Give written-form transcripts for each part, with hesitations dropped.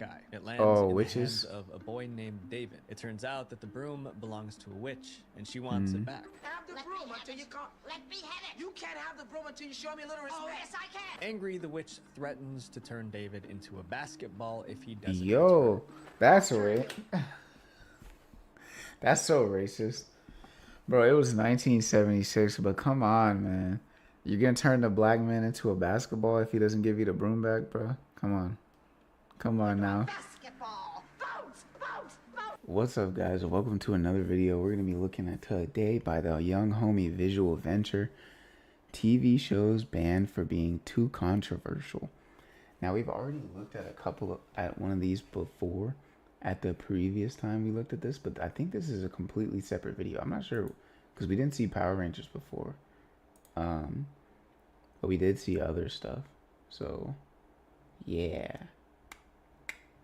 guy. It lands Oh, in witches. the hands of a boy named David. It turns out that the broom belongs to a witch, and she wants it back. Have the broom until you can't. Let me have it. You can't have the broom until you show me a little respect. Oh, yes, I can. Angry, the witch threatens to turn David into a basketball if he doesn't. Yo, that's right. That's so racist. Bro, it was 1976, but come on, man. You're gonna turn the black man into a basketball if he doesn't give you the broom back, bro? Come on. Come on now. Basketball. Bounce, bounce, bounce. What's up, guys? Welcome to another video. We're going to be looking at Today by the Young Homie Visual Venture. TV shows banned for being too controversial. Now, we've already looked at at one of these before at the previous time we looked at this, but I think this is a completely separate video. I'm not sure because we didn't see Power Rangers before. But we did see other stuff. So, yeah.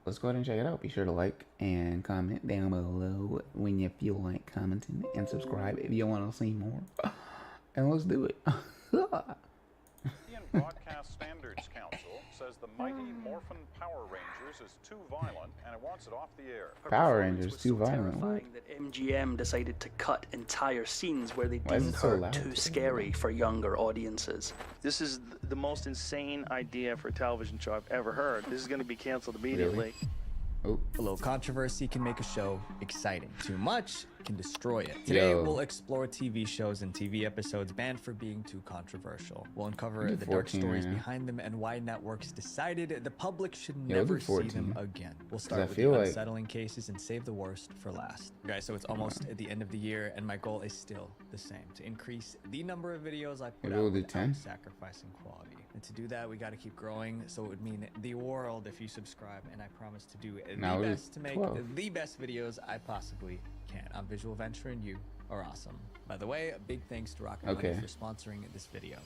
Let's go ahead and check it out. Be sure to like and comment down below when you feel like commenting, and subscribe if you want to see more. And let's do it. Indian Broadcast Standards Council says the mighty Morphin Power Rangers is too violent and it wants it off the air. Power Rangers too violent. What? That MGM decided to cut entire scenes where they Why is deemed it so her loud? too scary for younger audiences. This is the most insane idea for a television show I've ever heard. This is going to be canceled immediately. Oh, A little controversy can make a show exciting. Too much can destroy it. Today, Yo. we'll explore TV shows and TV episodes banned for being too controversial. We'll uncover do the dark 14 stories right now. behind them and why networks decided the public should Yeah, we'll do never see them 14. again. We'll I start with the feel like- unsettling cases and save the worst for last. Guys, so it's almost at the end of the year, and my goal is still the same: to increase the number of videos I put Maybe out we'll do without 10? sacrificing quality. And to do that, we got to keep growing. So it would mean the world if you subscribe, and I promise to do Now the we'll do best to make 12. the best videos I possibly can. I'm Visual Venture, and you are awesome. By the way, a big thanks to Rocket Money Okay. for sponsoring this video.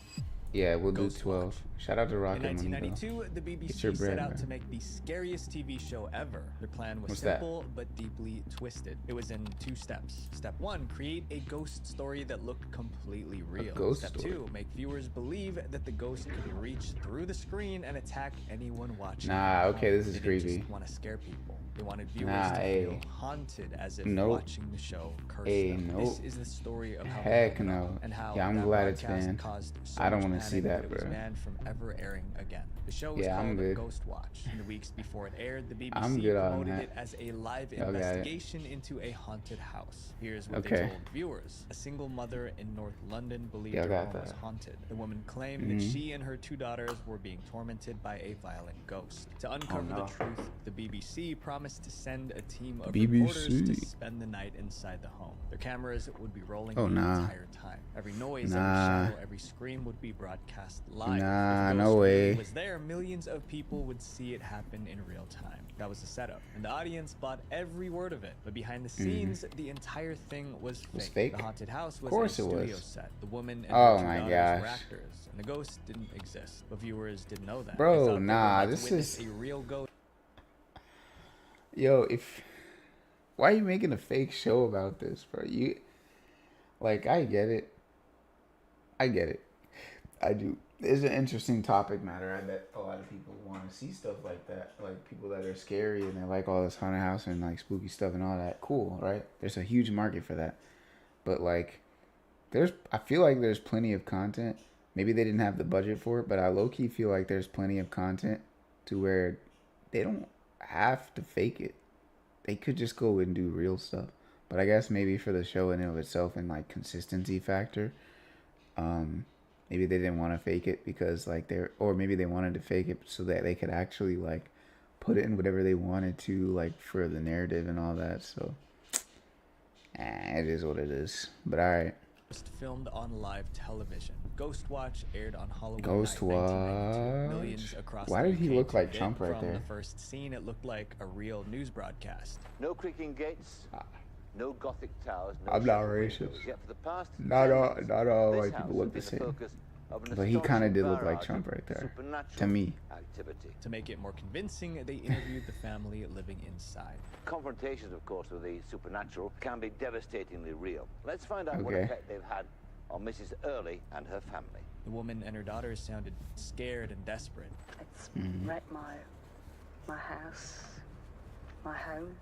yeah, we'll do Ghost 12. Watch. Shout out to In Rocket Money, though. 1992, the Get your BBC bread, set out man. to make the scariest TV show ever. Their plan was What's that? simple but deeply twisted. It was in 2 steps. Step 1, create a ghost story that looked completely real. ghost Step story. 2, make viewers believe that the ghost could reach through the screen and attack anyone watching. Nah, at home. okay, this is They didn't creepy. just want to scare people. They wanted viewers Nah, to ayy. feel haunted as if Nope. watching the show cursed Ayy, them. nope. This is the story of how Heck it happened no. and how Yeah, I'm that glad it's broadcast banned. caused so I don't much wanna see panic that, it was bro. banned from ever airing again. The show was Yeah, I'm called good. Ghost Watch. In the weeks before it aired, the BBC I'm good on promoted that. it as a live Y'all got it. investigation into a haunted house. Here's what Okay. they told viewers. A single mother in North London believed Y'all her got home was that. haunted. The woman claimed that she and her 2 daughters were being tormented by a violent ghost. To uncover no. the truth, the BBC promised to send a team of BBC. reporters to spend the night inside the home. Their cameras would be rolling Oh, the nah. entire time. Every noise, Nah. every shadow, every scream would be broadcast live. Nah, If no ghost really way. was there, millions of people would see it happen in real time. That was the setup, and the audience bought every word of it. But behind the scenes, the entire thing was fake. Was fake? The haunted house was course a it studio was. set. The woman and Oh her 2 my daughters were gosh. actors, and the ghost didn't exist. But viewers didn't know that. Bro, They thought they were nah, about to this witness is- a real ghost. Yo, why are you making a fake show about this, bro? I get it. I get it. I do. It's an interesting topic matter. I bet a lot of people want to see stuff like that. Like people that are scary and they like all this haunted house and like spooky stuff and all that. Cool, right? There's a huge market for that. But like, I feel like there's plenty of content. Maybe they didn't have the budget for it, but I low-key feel like there's plenty of content to where they don't have to fake it. They could just go and do real stuff. But I guess maybe for the show in and of itself and like consistency factor, maybe they didn't want to fake it because like or maybe they wanted to fake it so that they could actually like put it in whatever they wanted to, like for the narrative and all that. So it is what it is. But all right. Filmed on live television. Ghost Watch aired on Halloween Ghost night, 1992. Watch. Millions across Why the did he UK look like tuned in. Trump right From there? the first scene, it looked like a real news broadcast. No creaking gates, no Gothic towers, no I'm not shattered racist. windows. Yet for the past Not all centuries, white this people house look has the been same. focus of an But he kind of astonishing did look like barrage Trump of right there. supernatural To me. activity. To make it more convincing, they interviewed the family living inside. Confrontations, of course, with the supernatural can be devastatingly real. Let's find out what Okay. effect they've had on Mrs. Early and her family. The woman and her daughters sounded scared and desperate. It's wrecked my house, My home.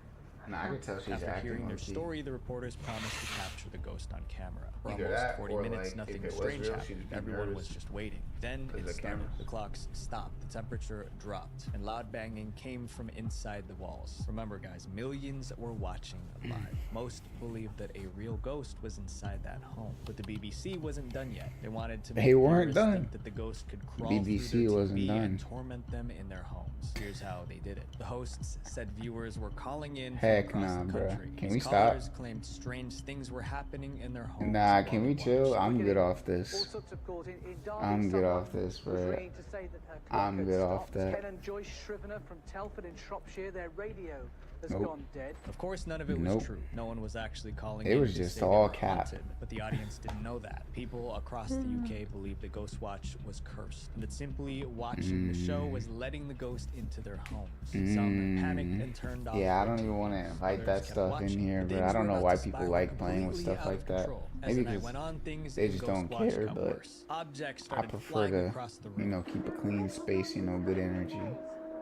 Nah, I can tell she's After acting hearing their low-key. story, the reporters promised to capture the ghost on camera. For Either almost that 40 or, minutes, like, nothing if it was strange real, happened. she'd be Everyone nervous was just waiting. Then 'cause it the started. cameras. The clocks stopped. The temperature dropped, and loud banging came from inside the walls. Remember, guys, millions were watching live. Most believed that a real ghost was inside that home, but the BBC wasn't done yet. They wanted to make They weren't viewers done. think that the ghost could crawl BBC through their wasn't TV and done. torment them in their homes. Here's how they did it. The hosts said viewers were calling in Heck from across nah, the bruh. country. Can These we stop? callers claimed strange things were happening in their homes. Nah, while can they we chill? watched. I'm good off this. I'm good off this, bro. I'm good off that. Ken and Joyce Scrivener from Telford in Shropshire, their radio has Nope. gone dead. Of course, none of it Nope. was true. No one was actually calling It in was to just say they all were cap. haunted, but the audience didn't know that. People across the UK believed that Ghostwatch was cursed, and that simply watching the show was letting the ghost into their homes. Some panicked and turned off. Yeah, I their don't even want to TVs. invite Others that kept stuff in watching. here, But but I things don't were know about why to people spiral like playing with completely stuff out like of that. control. As Maybe the night because went on, things they in just don't Ghostwatch care, got but worse. Objects I started prefer flying to, across the you room. know, keep a clean space, you know, good energy.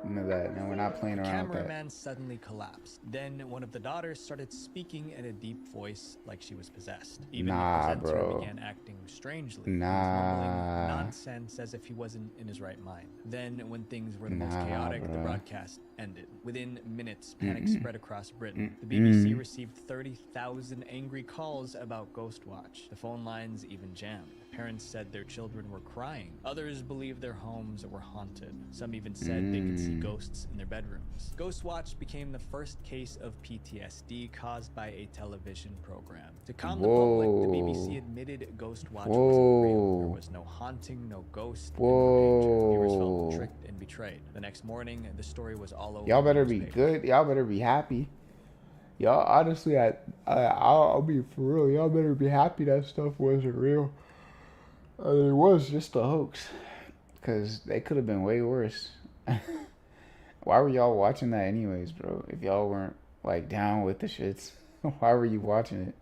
You know that. And we're not playing The around with that. cameraman suddenly collapsed. Then one of the daughters started speaking in a deep voice like she was possessed. Even Nah, the presenter bro. began acting strangely. He was Nah. mumbling nonsense as if he wasn't in his right mind. Then, when things were the most Nah, chaotic, the bro. broadcast ended. Within minutes, panic spread across Britain. The BBC received 30,000 angry calls about Ghostwatch. The phone lines even jammed. Parents said their children were crying. Others believed their homes were haunted. Some even said they could see ghosts in their bedrooms. Ghostwatch became the first case of PTSD caused by a television program. To calm the public, the BBC admitted Ghostwatch wasn't real. There was no haunting, no ghost, and no danger. Viewers felt tricked and betrayed. The next morning, the story was all over. Y'all the better be newspaper. good. Y'all better be happy. Y'all, honestly, I'll be for real. Y'all better be happy that stuff wasn't real. It was just a hoax. Because they could have been way worse. Why were y'all watching that anyways, bro? If y'all weren't, like, down with the shits, why were you watching it?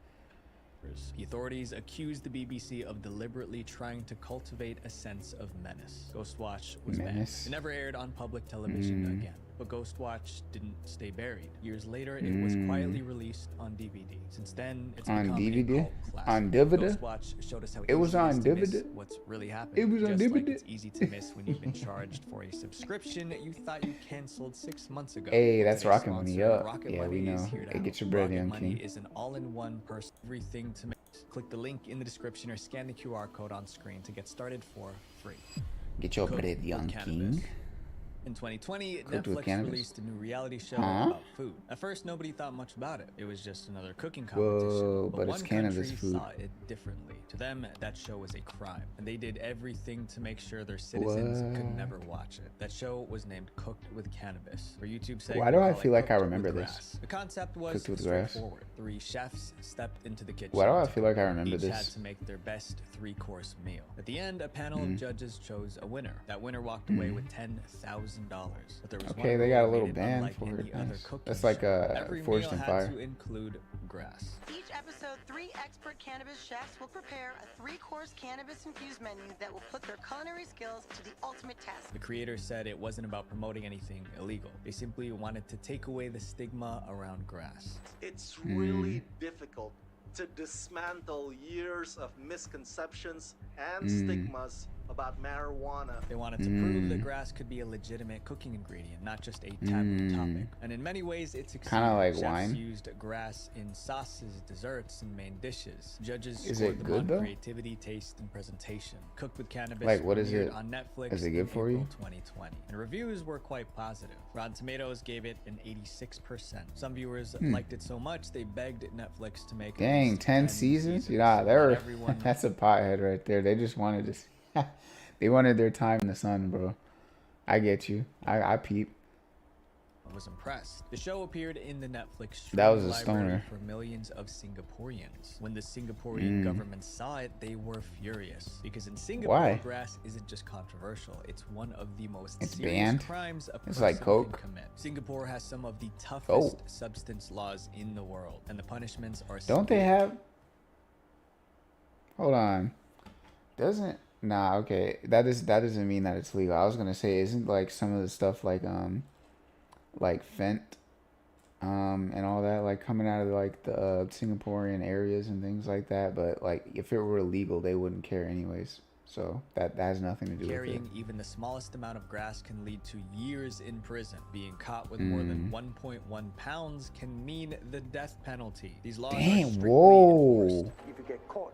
The authorities accused the BBC of deliberately trying to cultivate a sense of menace. Ghostwatch was banned. Menace? It never aired on public television again. But Ghostwatch didn't stay buried. Years later, it was quietly released on DVD. Since then, it's On become DVD? a cult classic. On DVD? Ghostwatch showed us how It was easy on is to miss DVD? what's really happening. It was on Just like DVD? it's easy to miss when you've been charged for a subscription you thought you canceled 6 months ago. Hey, that's Today's Rocket Money sponsor, up. Rocket Yeah, we Money is know. here to Hey, help. get your bread, Rocket young Money king. is an all-in-one person. Everything to make. Click the link in the description or scan the QR code on screen to get started for free. Get your Cooked bread, with young cannabis. king. In 2020, Cooked with Netflix cannabis? released a new reality show Huh? about food. At first, nobody thought much about it. It was just another cooking competition. Whoa, but one it's cannabis country food. saw it differently. To them, that show was a crime, and they did everything to make sure their citizens could What? never watch it. That show was named Cooked with Cannabis. For YouTube sake, Why do I call it feel like I Cooked remember with this? Grass. The concept was Cooked with Grass? straightforward. 3 chefs stepped into the kitchen. Why do I to feel like I cook. remember Each this? had to make their best 3-course meal. At the end, a panel of judges chose a winner. That winner walked away with $10,000. But there was Okay, one they rule got a that little made it band unlike for any it. other Nice. cooking That's like show. Every Forged meal in had Fire. to include grass. Each episode, 3 expert cannabis chefs will prepare a 3-course cannabis-infused menu that will put their culinary skills to the ultimate test. The creators said it wasn't about promoting anything illegal. They simply wanted to take away the stigma around grass. It's really difficult to dismantle years of misconceptions and stigmas about marijuana. They wanted to prove that grass could be a legitimate cooking ingredient, not just a taboo topic. And in many ways, it succeeded. Kinda like Chefs wine. used grass in sauces, desserts, and main dishes. Judges Is scored it them good, on though? creativity, taste, and presentation. Cooked with Cannabis Like, what is premiered it? on Netflix Is it good in for April you? 2020. And reviews were quite positive. Rotten Tomatoes gave it an 86%. Some viewers liked it so much they begged Netflix to make at Dang, least 10 seasons? Yeah, Not they're everyone that's a pothead right there. They just wanted to they wanted their time in the sun, bro. I get you. I peep. was impressed. The show appeared in the Netflix That was streaming a library stoner. for millions of Singaporeans. When the Singaporean government saw it, they were furious because in Singapore, Why? grass isn't just controversial; it's one of the most It's serious banned? crimes a It's person like can coke? commit. Singapore has some of the toughest Oh. substance laws in the world, and the punishments are. Don't they severe. have? Hold on. Doesn't nah okay. That doesn't mean that it's legal. I was gonna say isn't like some of the stuff like fent and all that, like coming out of like the Singaporean areas and things like that. But like if it were illegal, they wouldn't care anyways. So that has nothing to do with it. Carrying even the smallest amount of grass can lead to years in prison. Being caught with more than 1.1 pounds can mean the death penalty. These laws are strictly enforced. If you get caught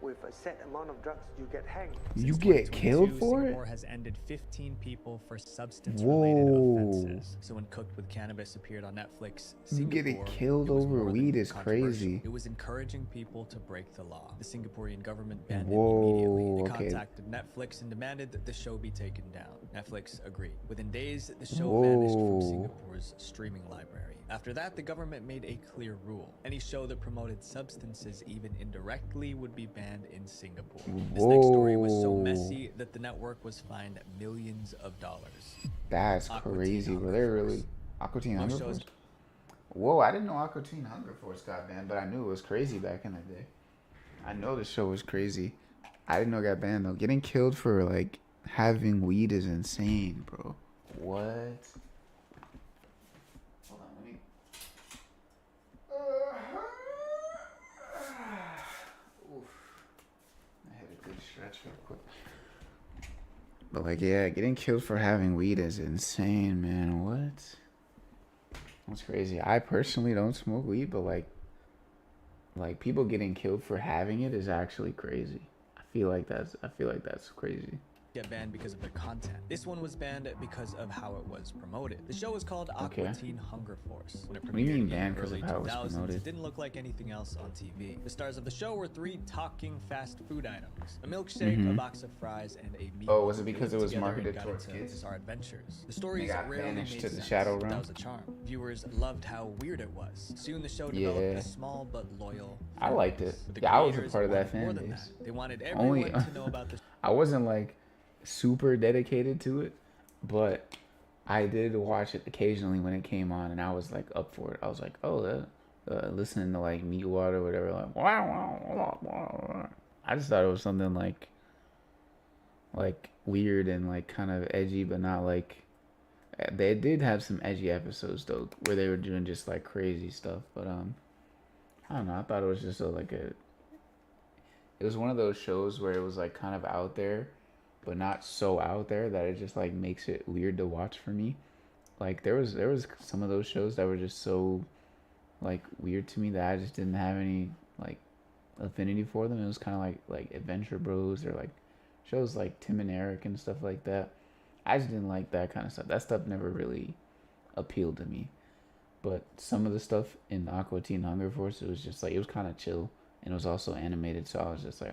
with a set amount of drugs, you get hanged. You Since get 2022, killed for Singapore it? has ended 15 people for substance-related Whoa. offenses. So when Cooked with Cannabis appeared on Netflix, You getting Singapore, killed it was over more than weed is controversial. crazy. It was encouraging people to break the law. The Singaporean government banned Whoa, it immediately. They okay. contacted Netflix and demanded that the show be taken down. Netflix agreed. Within days, the show vanished from Whoa. Singapore's streaming library. After that, the government made a clear rule. Any show that promoted substances even indirectly would be banned in Singapore. This next story was so Whoa. messy that the network was fined millions of dollars. That's Aqua Teen crazy, bro. Hunger They're Force. really Aqua Teen Most Hunger shows- Force. Whoa, I didn't know Aqua Teen Hunger Force got banned, but I knew it was crazy back in the day. I know the show was crazy. I didn't know it got banned though. Getting killed for like having weed is insane, bro. What? Hold on, let me. Oof. I had a good stretch real quick. But like, yeah, getting killed for having weed is insane, man. What? That's crazy. I personally don't smoke weed, but like people getting killed for having it is actually crazy. I feel like that's crazy. Get banned because of their content. This one was banned because of how it was promoted. The show was called Aqua Okay. Teen Hunger Force. When it What do you premiered mean in banned 'cause early of how it was 2000s, promoted? it didn't look like anything else on TV. The stars of the show were 3 talking fast food items: a milkshake, a box of fries, and a meatball. Oh, was it because They it was together and marketed got towards into kids? bizarre adventures. The stories got rarely banished made to the sense, Shadow but that Realm? was a charm. Viewers loved how weird it was. Soon the show developed Yeah. a small but loyal. I fan liked base. it. But the Yeah, I was a creators part of that wanted fan more than base. that. They wanted Only- everyone to know about the I wasn't like super dedicated to it, but I did watch it occasionally when it came on, and I was like up for it. I was like, oh, that, listening to like Meatwater or whatever, like wow, wow, wow, wow. I just thought it was something like weird and like kind of edgy, but not like. They did have some edgy episodes though, where they were doing just like crazy stuff, but I don't know. I thought it was just it was one of those shows where it was like kind of out there, but not so out there that it just like makes it weird to watch for me. Like there was some of those shows that were just so like weird to me that I just didn't have any like affinity for them. It was kind of like Adventure Bros or like shows like Tim and Eric and stuff like that. I just didn't like that kind of stuff. That stuff never really appealed to me. But some of the stuff in Aqua Teen Hunger Force, it was just like, it was kind of chill, and it was also animated, so I was like,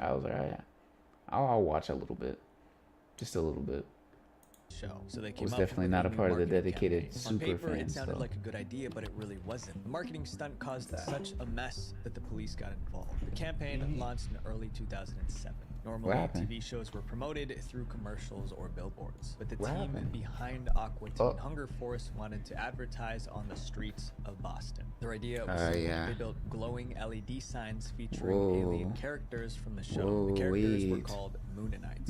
I'll watch a little bit, just a little bit. show. So they came Was up definitely with not a new part of the marketing dedicated campaign. super On paper, it fans, sounded though. like a good idea, but it really wasn't. The marketing stunt caused such a mess that the police got involved. The campaign launched in early 2007. Normally, happened? TV shows were promoted through commercials or billboards, but the What team happened? behind Aqua Teen Hunger Force wanted to advertise on the streets of Boston. Their idea was simple. yeah. They built glowing LED signs featuring Whoa. alien characters from the show. Whoa, the characters were wait. called Moonanites.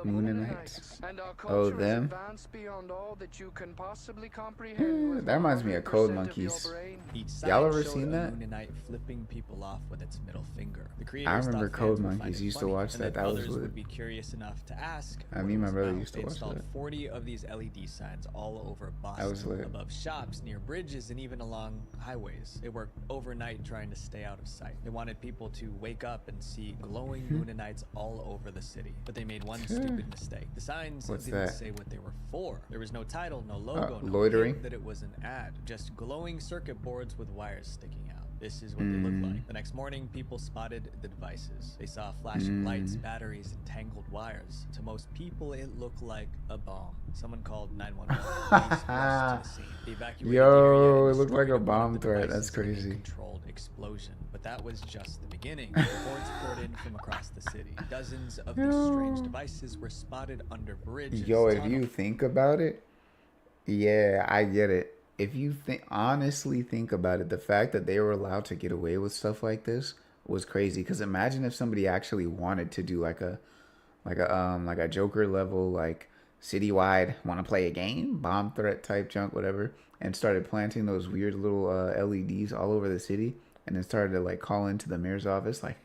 Moonanites. And our Oh, culture is them? advanced beyond all that you can possibly comprehend. with That reminds me of Code 100% Monkeys. your brain. Each side Y'all ever showed seen a that? Moonanite flipping people off with its middle finger. The creators remember thought Code fans would find Monkeys. it Used to funny, watch and that. That was others lit. would be curious enough to ask. Me what and it my was brother about. used to They watch installed that. 40 of these LED signs all over Boston, was lit. above shops, near bridges, and even along highways. They worked overnight trying to stay out of sight. They wanted people to wake up and see glowing Hmm. Moonanites all over the city. But they made one stupid mistake. The signs What's didn't that? say what they were for. There was no title, no logo, no loitering? hint that it was an ad. Just glowing circuit boards with wires sticking out. This is what they looked like. The next morning, people spotted the devices. They saw flashing lights, batteries, and tangled wires. To most people, it looked like a bomb. Someone called 911. Police rushed to the scene. They evacuated the area Yo, and it looked like a destroyed one of bomb the threat. devices That's in a crazy. controlled explosion. But that was just the beginning. Reports poured in from across the city. Dozens of these strange devices were spotted under bridges. Yo, if tunnels, you think about it, yeah, I get it. If you honestly think about it, the fact that they were allowed to get away with stuff like this was crazy. Because imagine if somebody actually wanted to do like a Joker level, like citywide, want to play a game, bomb threat type junk, whatever. and started planting those weird little LEDs all over the city, and then started to like call into the mayor's office like,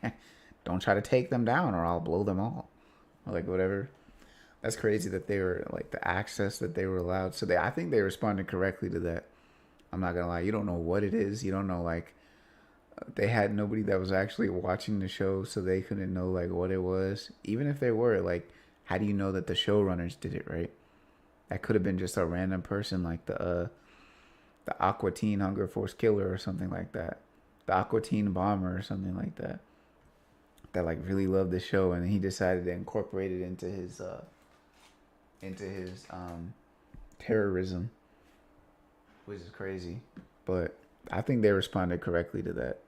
don't try to take them down or I'll blow them all, or like whatever. That's crazy that they were like the access that they were allowed. So I think they responded correctly to that. I'm not gonna lie, you don't know what it is. You don't know, like, they had nobody that was actually watching the show, so they couldn't know like what it was. Even if they were, like, how do you know that the showrunners did it, right? That could have been just a random person, like the Aqua Teen Hunger Force killer or something like that, the Aqua Teen bomber or something like that, that like really loved the show, and he decided to incorporate it into his terrorism, which is crazy. But I think they responded correctly to that.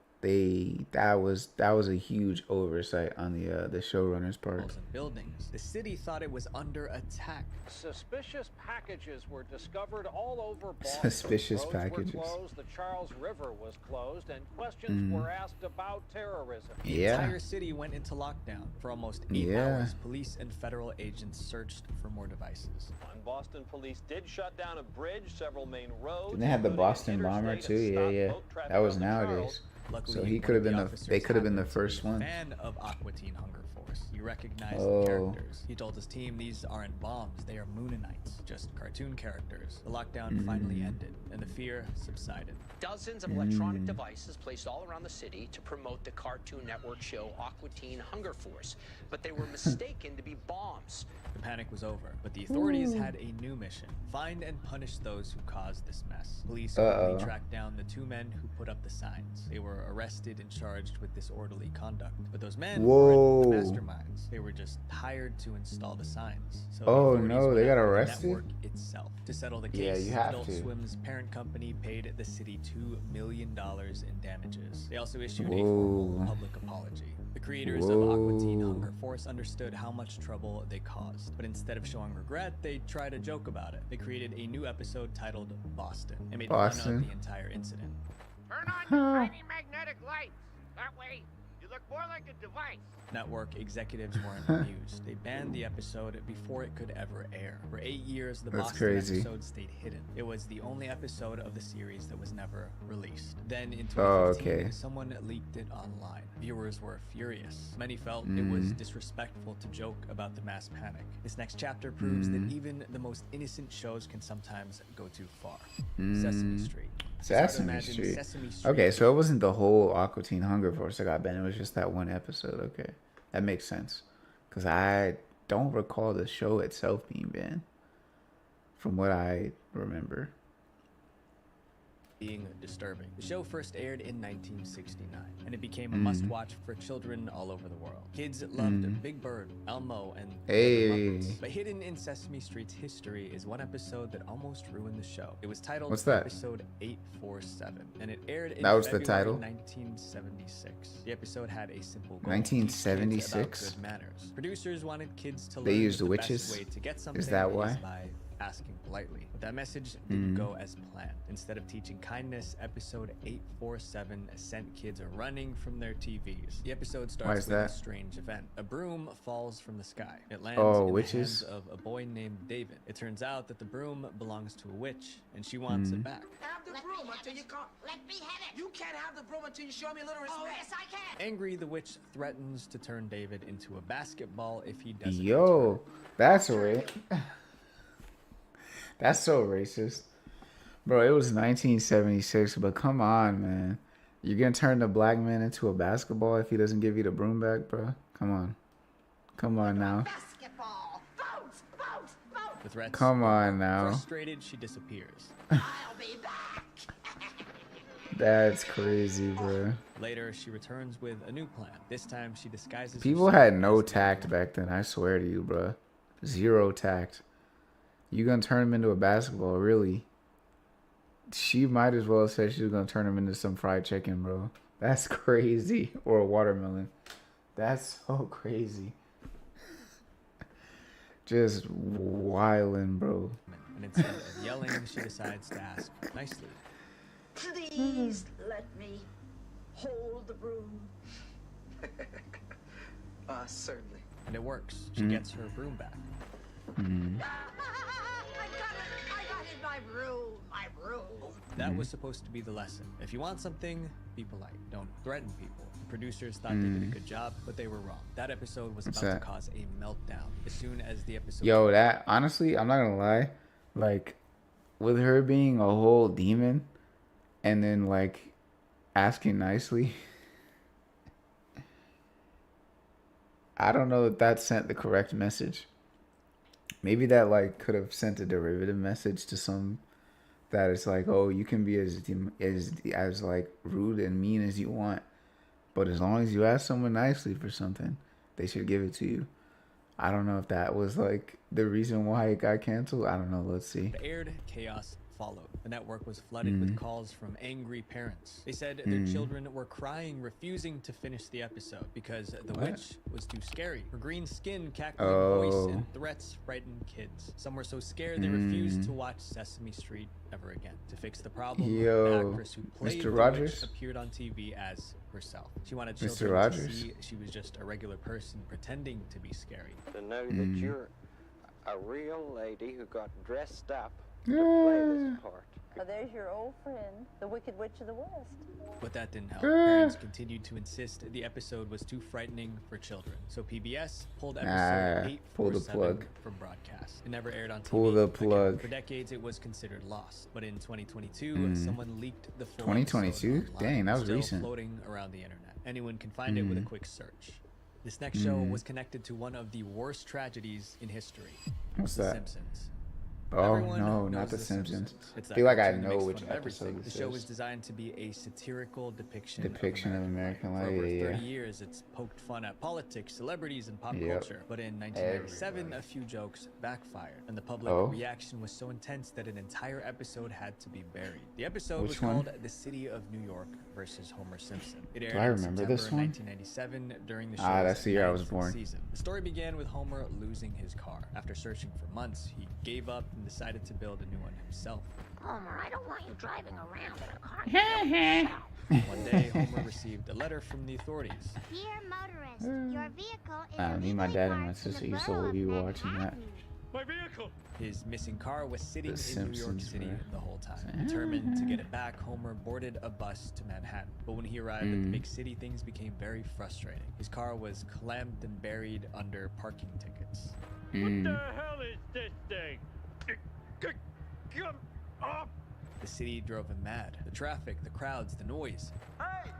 That was a huge oversight on the showrunner's part. And buildings. The city thought it was under attack. Suspicious packages were discovered all over Boston. Suspicious Roads packages. Were closed, the Charles River was closed, and questions were asked about terrorism. The entire city went into lockdown. For almost 8 hours, police and federal agents searched for more devices. And Boston police did shut down a bridge, several main roads. And they had the Boston bomber too. Yeah. That was nowadays. Luckily, so he could have been they could have been the happens first to be a one. Fan of Aqua Teen Hunger Force. You recognize the characters. He told his team these aren't bombs, they are Mooninites, just cartoon characters. The lockdown finally ended, and the fear subsided. Dozens of electronic devices placed all around the city to promote the Cartoon Network show Aqua Teen Hunger Force, but they were mistaken to be bombs. The panic was over, but the authorities had a new mission: find and punish those who caused this mess. Police quickly tracked down the 2 men who put up the signs. They were arrested and charged with disorderly conduct. But those men weren't the masterminds. They were just hired to install the signs. So they got arrested? The network itself. To settle the case, Yeah, you have Adult to. Swim's parent company paid the city $2 million in damages. They also issued a formal public apology. The creators of Aqua Teen Hunger Force understood how much trouble they caused, but instead of showing regret, they tried to joke about it. They created a new episode titled Boston and made fun of the entire incident. Turn on your tiny magnetic lights. That way, you look more like a device. Network executives weren't amused. They banned the episode before it could ever air. For 8 years, the Boston episode stayed hidden. It was the only episode of the series that was never released. Then in 2015, someone leaked it online. Viewers were furious. Many felt it was disrespectful to joke about the mass panic. This next chapter proves that even the most innocent shows can sometimes go too far. Sesame Street. Sesame Street. Okay, so it wasn't the whole Aqua Teen Hunger Force that got banned. It was just that one episode. Okay, that makes sense. Because I don't recall the show itself being banned, from what I remember. Being disturbing. The show first aired in 1969, and it became a must-watch for children all over the world. Kids loved Big Bird, Elmo, and the Muppets. But hidden in Sesame Street's history is one episode that almost ruined the show. It was titled Episode 847, and it aired in February 1976. The episode had a simple goal: 1976. Good manners. Producers wanted kids to learn they used the witches. best way to get something is that why? By asking politely. But that message didn't go as planned. Instead of teaching kindness, episode 847 sent kids running from their TVs. The episode starts with a strange event. A broom falls from the sky. It lands in the hands of a boy named David. It turns out that the broom belongs to a witch, and she wants it back. Have the broom until you can't. Let me have it. You can't have the broom until you show me a little respect. Oh, yes, I can. Angry, the witch threatens to turn David into a basketball if he doesn't. Yo, that's right. That's so racist. Bro, it was 1976, but come on, man. You're gonna turn the black man into a basketball if he doesn't give you the broom back, bro? Come on. Come on now. Basketball. Vote, vote, vote. The threats Come on now. Frustrated, she disappears. I'll be back. That's crazy, bro. Later, she returns with a new plan. This time, she disguises People herself had no as tact back then, I swear to you, bro. Zero tact. You gonna turn him into a basketball, really? She might as well have said she was gonna turn him into some fried chicken, bro. That's crazy. Or a watermelon. That's so crazy. Just wildin', bro. And instead of yelling, she decides to ask nicely. Please let me hold the broom. Certainly. And it works. She gets her broom back. I got it in my my broom, my broom. That was supposed to be the lesson. If you want something, be polite. Don't threaten people. The producers thought they did a good job, but they were wrong. That episode was about to cause a meltdown. As soon as the episode... Yo, that, honestly, I'm not gonna lie. Like, with her being a whole demon, and then, like, asking nicely... I don't know if that sent the correct message. Maybe that, like, could have sent a derivative message to some... that it's like, oh, you can be as like rude and mean as you want, but as long as you ask someone nicely for something, they should give it to you. I don't know if that was like the reason why it got canceled. I don't know. Let's see. It aired, chaos followed. The network was flooded with calls from angry parents. They said their children were crying, refusing to finish the episode because the witch was too scary. Her green skin, cackling voice, and threats frightened kids. Some were so scared they refused to watch Sesame Street ever again. To fix the problem, the actress who played the witch appeared on TV as herself. She wanted children to see she was just a regular person pretending to be scary. To know that you're a real lady who got dressed up to play this part. There's your old friend, the Wicked Witch of the West. But that didn't help. Parents continued to insist the episode was too frightening for children. So PBS pulled episode 847 from broadcast. It never aired on TV. Pull the plug. Again, for decades, it was considered lost. But in 2022, someone leaked the full 2022? episode online. Dang, that was Still recent. Floating around the internet. Anyone can find it with a quick search. This next show was connected to one of the worst tragedies in history. What's The that? Simpsons. Oh, Everyone no, knows not The Simpsons. It's I that feel like I cartoon that know makes which fun of everything. episode The this show is. was designed to be a satirical depiction Depiction of American For life. over Yeah, 30 yeah. years, it's poked fun at politics, celebrities, and pop Yep. culture. But in 1997, Everybody. a few jokes backfired, and the public reaction was so intense that an entire episode had to be buried. The episode Which was one? called "The City of New York versus Homer Simpson." It aired Do I in remember September this one? 1997 during the show's That's the year I was 9th born. season. The story began with Homer losing his car. After searching for months, he gave up and decided to build a new one himself. Homer, I don't want you driving around in a car you built yourself. One day, Homer received a letter from the authorities. Dear motorist, your vehicle is Me, my dad, and my sister used to be watching that. My vehicle! His missing car was sitting The in New York Simpsons, City bro. the whole time. Determined to get it back, Homer boarded a bus to Manhattan. But when he arrived at the big city, things became very frustrating. His car was clamped and buried under parking tickets. What the hell is this thing? Come up! The city drove him mad. The traffic, the crowds, the noise. Hey,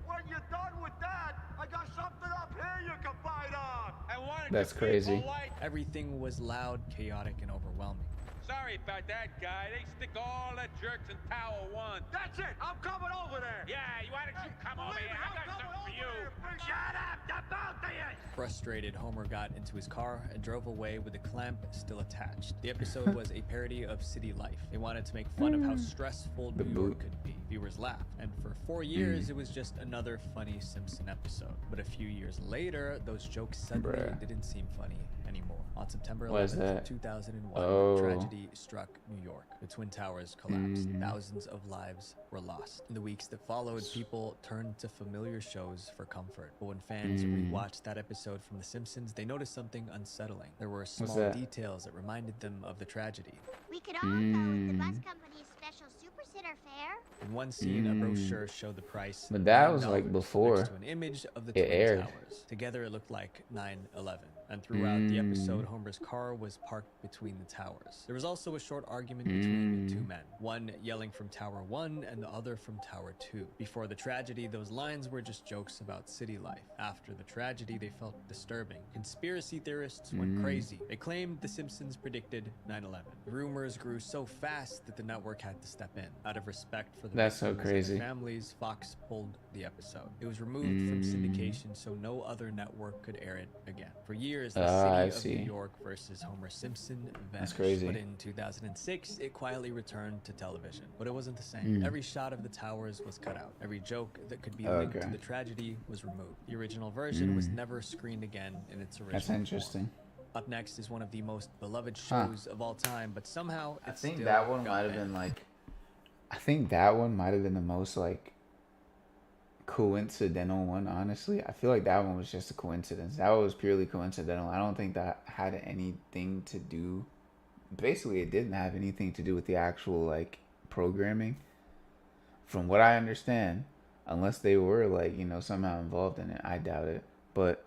when you're done with that, I got something up here you can bite on. I wanted That's to crazy. Be polite. Everything was loud, chaotic, and overwhelming. Sorry about that, guy. They stick all the jerks in Tower 1. That's it. I'm coming over there. Yeah, why don't you come over here? I got something for you. Shut up, the both of you. Frustrated, Homer got into his car and drove away with the clamp still attached. The episode was a parody of city life. They wanted to make fun of how stressful New York could be. Viewers laughed, and for 4 years, it was just another funny Simpson episode. But a few years later, those jokes suddenly didn't seem funny anymore. On September What is 11th, that? 2001, tragedy struck New York. The Twin Towers collapsed. Thousands of lives were lost. In the weeks that followed, people turned to familiar shows for comfort. But when fans rewatched that episode from The Simpsons, they noticed something unsettling. There were small that? details that reminded them of the tragedy. We could all go with the bus company's special super sitter fare. In one scene, a brochure showed the price. But that was $9 like before next to an image of the it Twin aired. Towers. Together, it looked like 9/11. And throughout the episode, Homer's car was parked between the towers. There was also a short argument between the two men, one yelling from Tower 1 and the other from Tower 2. Before the tragedy, those lines were just jokes about city life. After the tragedy, they felt disturbing. Conspiracy theorists went crazy. They claimed The Simpsons predicted 9/11. The rumors grew so fast that the network had to step in. Out of respect for the That's so victims and crazy. their families, Fox pulled the episode. It was removed from syndication so no other network could air it again. For years, the I city of New see. York versus Homer Simpson vanished. That's crazy. But in 2006, it quietly returned to television. But it wasn't the same. Every shot of the towers was cut out. Every joke that could be linked to the tragedy was removed. The original version was never screened again in its original That's interesting. form. Up next is one of the most beloved shows of all time, but somehow I it's think still that one got might have banned. been like, I think that one might have been the most like coincidental one. Honestly, I feel like that one was just a coincidence. That was purely coincidental. I don't think that had anything to do basically it didn't have anything to do with the actual like programming, from what I understand, unless they were like, you know, somehow involved in it. I doubt it, but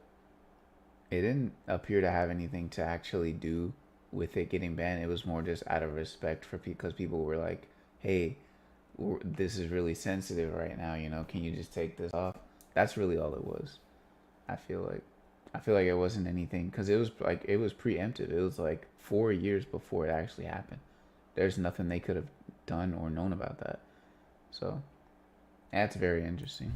it didn't appear to have anything to actually do with it getting banned. It was more just out of respect for people, because people were like, hey, this is really sensitive right now, you know, can you just take this off? That's really all it was. I feel like it wasn't anything, because it was like, it was preemptive. It was like 4 years before it actually happened. There's nothing they could have done or known about that. So that's very interesting.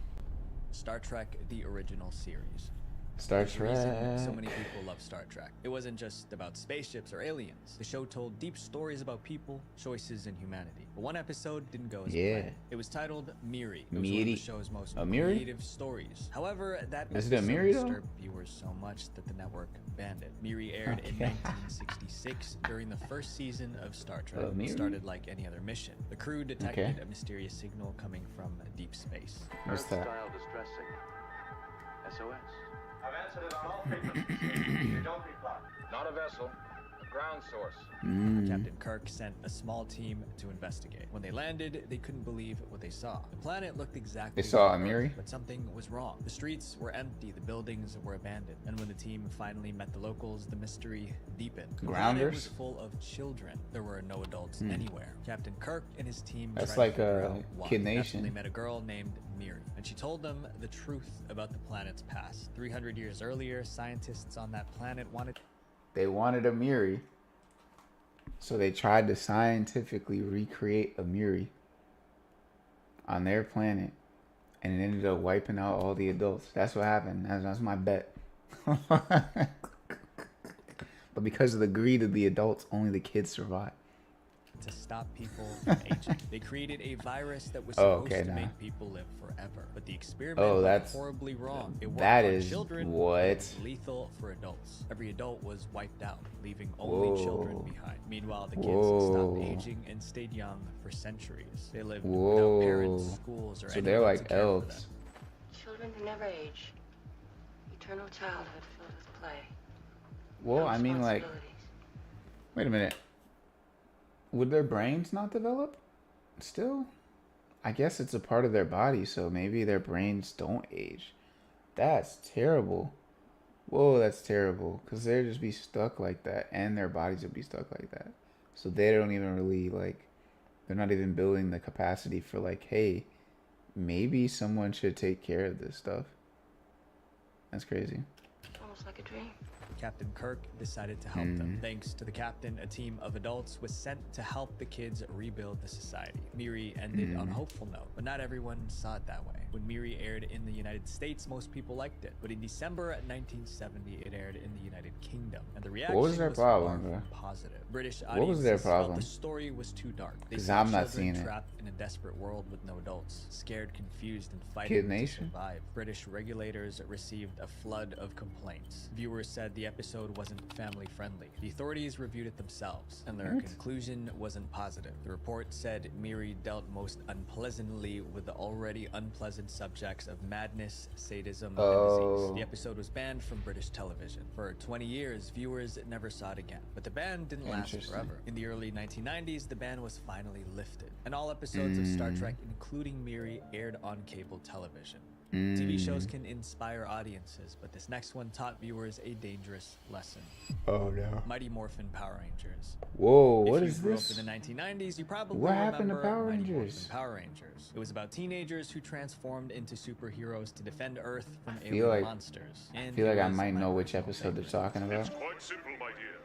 Star Trek, the original series. Star There's a reason Trek. so many people love Star Trek. It wasn't just about spaceships or aliens. The show told deep stories about people, choices, and humanity. But one episode didn't go as planned. It was titled Miri. It was one of the show's most creative stories. However, that episode disturbed viewers so much that the network banned it. Miri aired in 1966 during the first season of Star Trek. It started like any other mission. The crew detected a mysterious signal coming from deep space. What's that? Style distress signal. SOS. I've answered it on all frequencies. You don't reply. Not a vessel. A ground source. Captain Kirk sent a small team to investigate. When they landed, they couldn't believe what they saw. The planet looked exactly They saw like a Miri? Earth, but something was wrong. The streets were empty, the buildings were abandoned. And when the team finally met the locals, the mystery deepened. The planet was full of children. There were no adults anywhere. Captain Kirk and his team That's tried like to figure a out why. Kid That's when Nation. they met a girl named Miri, and she told them the truth about the planet's past. 300 years earlier, scientists on that planet wanted a Miri. So they tried to scientifically recreate a Miri on their planet, and it ended up wiping out all the adults. That's what happened. That's my bet. But because of the greed of the adults, only the kids survived. to stop people from aging. They created a virus that was supposed to make people live forever. But the experiment went horribly wrong. It worked on children, but it was lethal for adults. Every adult was wiped out, leaving only children behind. Meanwhile, the kids stopped aging and stayed young for centuries. They lived without parents, schools, or anyone they're like to care for elves. them. Children who never age. Eternal childhood filled with play. Well, No I mean, like, wait a minute. Would their brains not develop still? I guess it's a part of their body, so maybe their brains don't age. That's terrible. Whoa, that's terrible. Because they'd just be stuck like that, and their bodies would be stuck like that. So they don't even really, like, they're not even building the capacity for, like, hey, maybe someone should take care of this stuff. That's crazy. Almost like a dream. Captain Kirk decided to help them. Thanks to the captain, a team of adults was sent to help the kids rebuild the society. Miri ended on a hopeful note, but not everyone saw it that way. When Miri aired in the United States, most people liked it. But in December 1970, it aired in the United Kingdom, and the reaction What was their problem, bro? positive. British What was their audiences felt problem? the story was too dark. They 'Cause saw I'm not children seeing it. trapped in a desperate world with no adults, scared, confused, and Kid fighting to Nation. survive. British regulators received a flood of complaints. Viewers said the episode wasn't family friendly. The authorities reviewed it themselves, and their conclusion wasn't positive. The report said Miri dealt most unpleasantly with the already unpleasant subjects of madness, sadism, and disease. The episode was banned from British television. For 20 years, viewers never saw it again. But the ban didn't last forever. In the early 1990s, the ban was finally lifted, and all episodes of Star Trek, including Miri, aired on cable television. TV shows can inspire audiences, but this next one taught viewers a dangerous lesson. Oh no. Mighty Morphin Power Rangers. Whoa, what if is you grew this? up in the 1990s, you probably What happened to remember Power Mighty Morphin Rangers? Power Rangers. It was about teenagers who transformed into superheroes to defend Earth from feel alien like- monsters. I And feel like it I was might my know which personal episode they're favorite. talking about. Quite simple, my dear.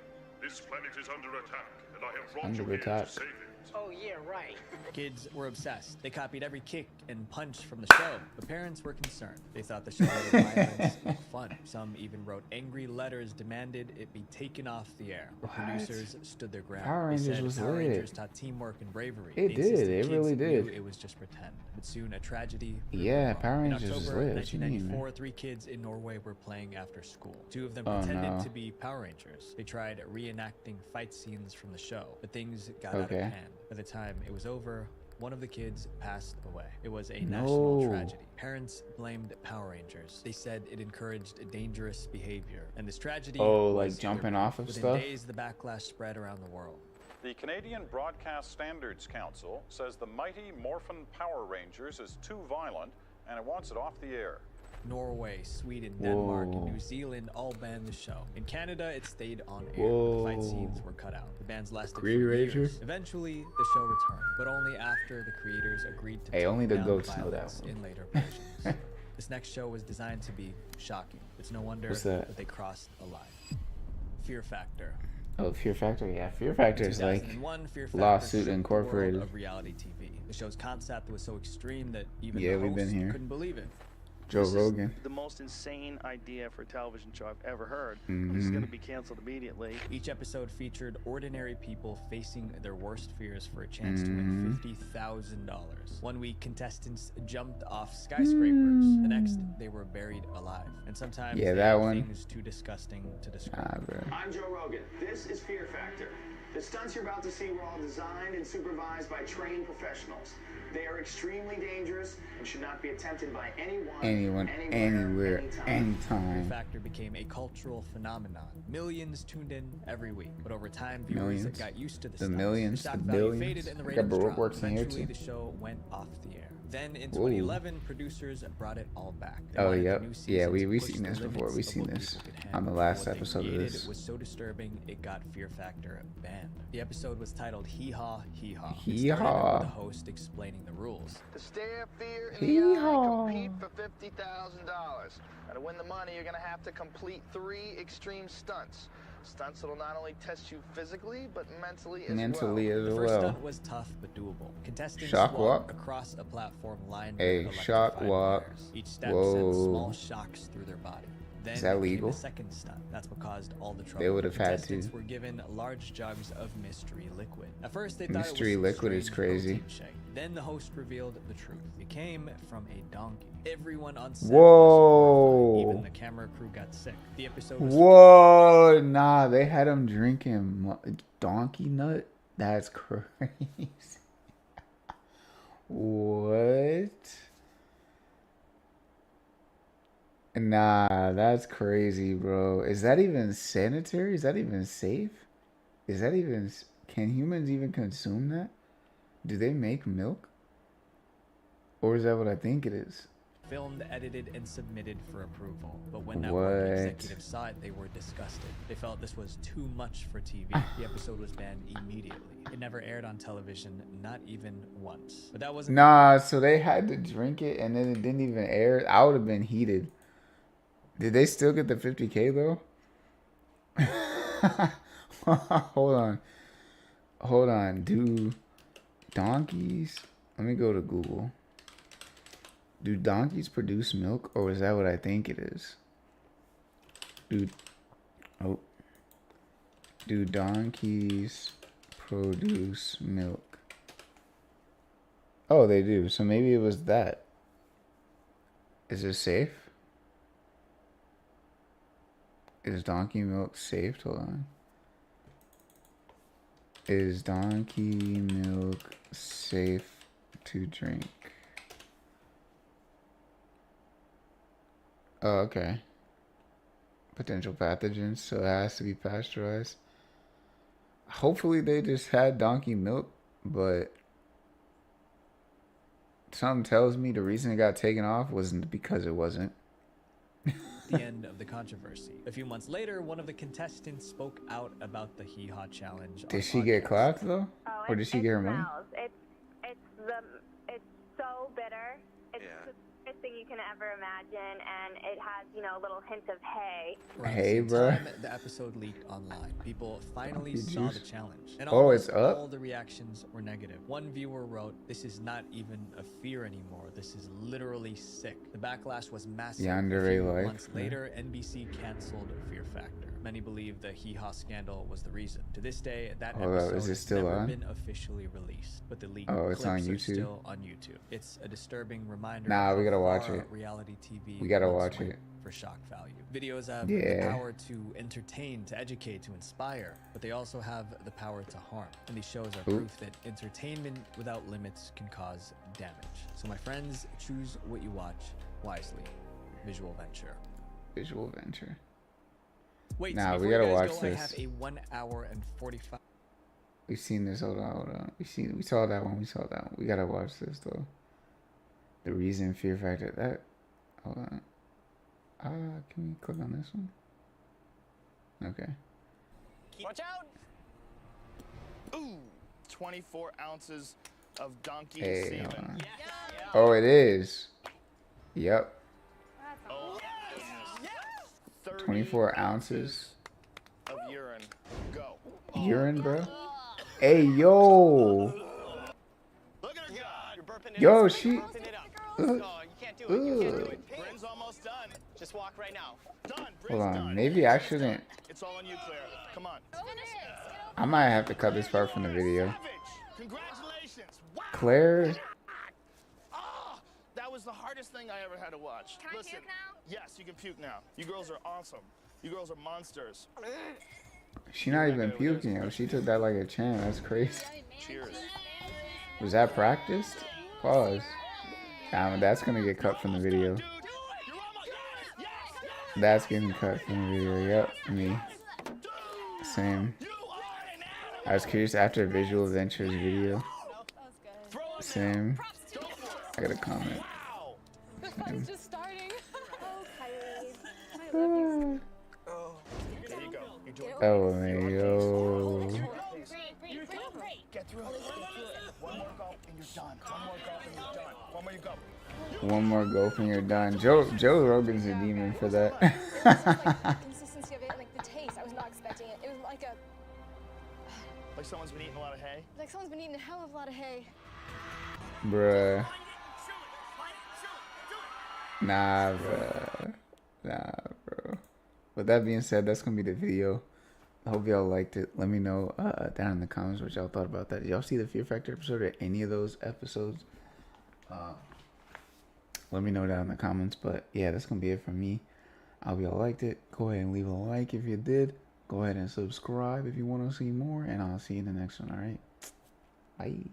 This planet is under attack, and I have brought Under you here attack. to save it. Oh, yeah, right. Kids were obsessed. They copied every kick and punch from the show. But parents were concerned. They thought the show made violence look fun. Some even wrote angry letters, demanded it be taken off the air. The producers stood their ground. Power They Rangers said was Power lit. Rangers taught teamwork and bravery. It They did. insisted It kids really knew did. It was just pretend. But soon a tragedy. Yeah, proved Power wrong. Rangers In was October lit. What you mean, 1994, man? 3 kids in Norway were playing after school. 2 of them Oh, pretended no. to be Power Rangers. They tried reenacting fight scenes from the show, but things got out of Okay. hand. By the time it was over, one of the kids passed away. It was a national No. tragedy. Parents blamed Power Rangers. They said it encouraged dangerous behavior. And this tragedy Oh, was like jumping their off of Within stuff? days, the backlash spread around the world. The Canadian Broadcast Standards Council says the mighty Morphin Power Rangers is too violent and it wants it off the air. Norway, Sweden, Denmark, and New Zealand all banned the show. In Canada, it stayed on air. The fight scenes were cut out. The bans lasted for years. Eventually, the show returned, but only after the creators agreed to only the down goats know that violence one. in later versions. This next show was designed to be shocking. It's no wonder What's that? they crossed a line. Fear Factor. Oh, Fear Factor, yeah. Fear Factor is like 2001, Fear Factor Lawsuit shook the Incorporated. world of reality TV. The show's concept was so extreme that even Yeah, the we've been host here. couldn't believe it. Joe This Rogan. is the most insane idea for a television show I've ever heard. This is going to be canceled immediately. Each episode featured ordinary people facing their worst fears for a chance to win $50,000. One week, contestants jumped off skyscrapers. The next, they were buried alive. And sometimes Yeah, they that had one. things too disgusting to describe. I'm Joe Rogan. This is Fear Factor. The stunts you're about to see were all designed and supervised by trained professionals. They are extremely dangerous and should not be attempted by anyone, anywhere, Fear anytime. Factor became a cultural phenomenon. Millions tuned in every week, but over time, viewers Millions. got used to the The stunts. millions, the shock the value billions. faded and the We got ratings Baroque dropped. works in here, Eventually, too. the show went off the air. Then in Ooh. 2011, producers brought it all back. They Oh, wanted the yep. new Yeah, seasons we to push seen the this before. limits We of seen what this people could on the handle. last What they episode of created this. was so disturbing, it got Fear Factor banned. The episode was titled Hee Haw, Hee Haw. It Hee started Haw. with the host explaining the rules. To stare fear in Hee the eye, haw. compete for $50,000. Now to win the money, you're going to have to complete 3 extreme stunts. Stunts that'll not only test you physically, but mentally as well. The first stunt was tough but doable. Contestants Shock walked walk. across a platform lined Hey, with shock electrified walk. wires. Each step Whoa. sent small shocks through their body. Then Is that came legal? the second stunt. That's what caused all the trouble. They would have had Contestants to. were given large jugs of mystery liquid. At first, they Mystery thought it was liquid is strange crazy. protein shake. Then the host revealed the truth. It came from a donkey. Everyone on set was Whoa. horrified. Even the camera crew got sick. The episode was Whoa, nah, they had him drinking donkey nut? That's crazy. What? Nah, that's crazy, bro. Is that even sanitary? Is that even safe? Is that even... Can humans even consume that? Do they make milk? Or is that what I think it is? filmed, edited, and submitted for approval. But when network executives saw it, they were disgusted. They felt this was too much for TV. The episode was banned immediately. It never aired on television, not even once. But that wasn't... Nah, so they had to drink it and then it didn't even air. I would have been heated. Did they still get the 50K though? Hold on. Do donkeys... Let me go to Google. Do donkeys produce milk, or is that what I think it is? Do donkeys produce milk? Oh, they do. So maybe it was that. Is it safe? Is donkey milk safe? Hold on. Is donkey milk safe to drink? Oh, okay. Potential pathogens, so it has to be pasteurized. Hopefully they just had donkey milk, but something tells me the reason it got taken off wasn't because it wasn't. The end of the controversy. A few months later, one of the contestants spoke out about the Hee Haw challenge. Did she get clapped though? Or did she get her money? It's so bitter. It's the best thing you can ever imagine, and it has, you know, a little hint of hay. Around Hey, the same bro. time, the episode leaked online. People finally Donkey saw juice. the challenge. And Oh, almost it's up? all the reactions were negative. One viewer wrote, "This is not even a fear anymore. This is literally sick." The backlash was massive. Yandere A few life, months yeah. later, NBC canceled Fear Factor. Many believe the Hee Haw scandal was the reason. To this day, that Hold up, episode is it has still never on? been officially released, but the leaked Oh, it's on clips are YouTube? still on YouTube. It's a disturbing reminder. Nah, of we how gotta watch far it. Reality TV We gotta once watch went it. for shock value. Videos have the Yeah. power to entertain, to educate, to inspire, but they also have the power to harm. And these shows are Ooh. proof that entertainment without limits can cause damage. So my friends, choose what you watch wisely. Visual Venture. Visual Venture. Wait, Nah, before we gotta you guys watch go, this. I have a 1 hour and 45. We've seen this. Hold on. We saw that one. We gotta watch this though. The reason Fear Factor. That. Hold on. Can we click on this one? Okay. Watch out! Ooh, 24 ounces of donkey Hey, hold semen. on. Oh, it is. Yep. Oh, 24 ounces. of urine. Go. Urine, bro. Hey, yo. Yo, she. Bryn's almost done. Just walk right now. Done. Hold on. Maybe I shouldn't. It's all on you, Claire. Come on. I might have to cut this part from the video. Congratulations. Wow. Claire. Oh, that was the hardest thing I ever had to watch. Can I puke now? Yes, you can puke now. You girls are awesome. You girls are monsters. She not even puking, yo. She took that like a champ. That's crazy. Cheers. Was that practiced? Pause. That's gonna get cut from the video. That's getting cut from the video. Yep, me. Same. I was curious after Visual Adventures video. Same. I got a comment. Same. Just starting. There you go. Oh, man, yo. Get through it. One more gulp and you're done. One more you go. One more gulp and you're done. Joe Rogan's a demon for that. Consistency of it, like the taste, I was not expecting it. It was like Like someone's been eating a lot of hay? like someone's been eating a hell of a lot of hay. Bruh. Nah, bro. With that being said, that's gonna be the video. I hope y'all liked it. Let me know down in the comments what y'all thought about that. Did y'all see the Fear Factor episode or any of those episodes? Let me know down in the comments. But yeah, that's gonna be it from me. I hope y'all liked it. Go ahead and leave a like if you did. Go ahead and subscribe if you want to see more. And I'll see you in the next one, alright? Bye.